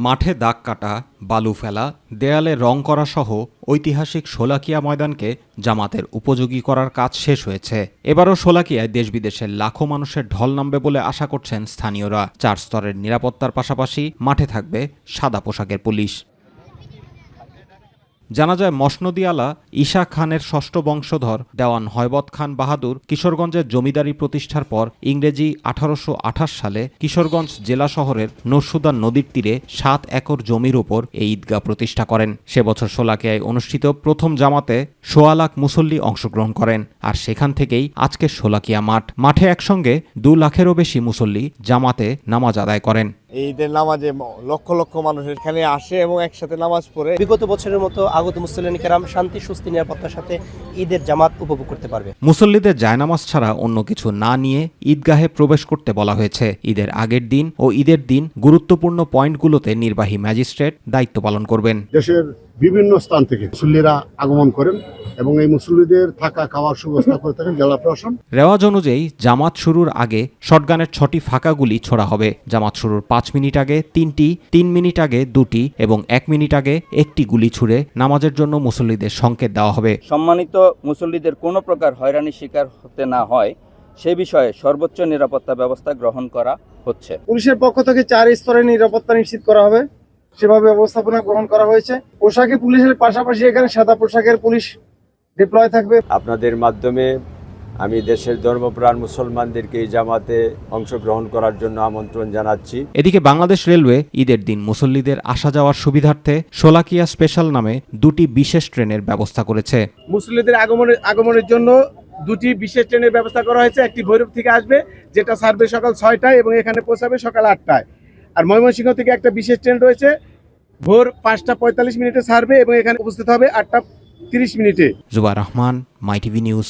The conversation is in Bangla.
মাঠে দাগ কাটা, বালু ফেলা, দেয়ালে রং করা সহ ঐতিহাসিক শোলাকিয়া ময়দানকে জামাতের উপযোগী করার কাজ শেষ হয়েছে। এবারও শোলাকিয়ায় দেশ বিদেশের লাখো মানুষের ঢল নামবে বলে আশা করছেন স্থানীয়রা। 4 স্তরের নিরাপত্তার পাশাপাশি মাঠে থাকবে সাদা পোশাকের পুলিশ। জানা যায় মসনদি আলা ঈশা খানের ষষ্ঠ বংশধর দেওয়ান হয়বত খান বাহাদুর কিশোরগঞ্জের জমিদারি প্রতিষ্ঠার পর ইংরেজি 1828 সালে কিশোরগঞ্জ জেলা শহরের নরসুদা নদীর তীরে 7 একর জমির উপর এই ঈদগাহ প্রতিষ্ঠা করেন। সে বছর শোলাকিয়ায় অনুষ্ঠিত প্রথম জামাতে 1.25 লাখ মুসল্লি অংশগ্রহণ করেন। আর সেখান থেকেই আজকে শোলাকিয়া মাঠে একসঙ্গে 2 লাখেরও বেশি মুসল্লি জামাতে নামাজ আদায় করেন। ঈদের নামাজে লক্ষ লক্ষ মানুষ এখানে আসে এবং একসাথে নামাজ পড়ে। বিগত বছরের মতো আগত মুসল্লিন কেরাম শান্তি সুস্থ নিরাপত্তার সাথে ঈদের জামাত উপভোগ করতে পারবে। মুসল্লিদের জায়নামাজ ছাড়া অন্য কিছু না নিয়ে ঈদগাহে প্রবেশ করতে বলা হয়েছে। ঈদের আগের দিন ও ঈদের দিন গুরুত্বপূর্ণ পয়েন্টগুলোতে নির্বাহী ম্যাজিস্ট্রেট দায়িত্ব পালন করবেন। দেশের বিভিন্ন স্থান থেকে মুসল্লিরা আগমন করেন এবং এই মুসল্লিদের থাকা খাওয়ার সুব্যবস্থা করে থাকেন জেলা প্রশাসন। রেওয়াজ অনুযায়ী জামাত শুরুর আগে শটগানের 6টি ফাঁকা গুলি ছোড়া হবে। জামাত শুরুর 5 মিনিট আগে 3টি, 3 মিনিট আগে 2টি এবং 1 মিনিট আগে 1টি গুলি ছুড়ে নামাজের জন্য মুসল্লিদের সংকেত দেওয়া হবে। সম্মানিত মুসল্লিদের কোনো প্রকার হয়রানির শিকার হতে না হয় সে বিষয়ে সর্বোচ্চ নিরাপত্তা ব্যবস্থা গ্রহণ করা হচ্ছে। পুলিশের পক্ষ থেকে 4 স্তরের নিরাপত্তা নিশ্চিত করা হবে, সেভাবে ব্যবস্থাপনা গ্রহণ করা হয়েছে। পোশাকে পুলিশের পাশাপাশি এখানে সাদা পোশাকের পুলিশ ডিপ্লয় থাকবে। আপনাদের মাধ্যমে আমি দেশের ধর্মপ্রাণ মুসলমানদেরকে এই জামাতে অংশগ্রহণ করার জন্য আমন্ত্রণ জানাচ্ছি। এদিকে বাংলাদেশ রেলওয়ে ঈদের দিন মুসল্লিদের আসা যাওয়ার সুবিধার্থে শোলাকিয়া স্পেশাল নামে 2টি বিশেষ ট্রেনের ব্যবস্থা করেছে। মুসল্লিদের আগমনের জন্য 2টি বিশেষ ট্রেনের ব্যবস্থা করা হয়েছে। একটি ভৈরব থেকে আসবে, যেটা ছাড়বে সকাল 6টায় এবং এখানে পৌঁছাবে সকাল 8টায়। আর ময়মনসিংহ থেকে একটা বিশেষ ট্রেন রয়েছে, ভোর 5টা 45 মিনিটে ছাড়বে এবং এখানে উপস্থিত হবে 8টা 30 মিনিটে। জুবাইর রহমান, মাই টিভি নিউজ।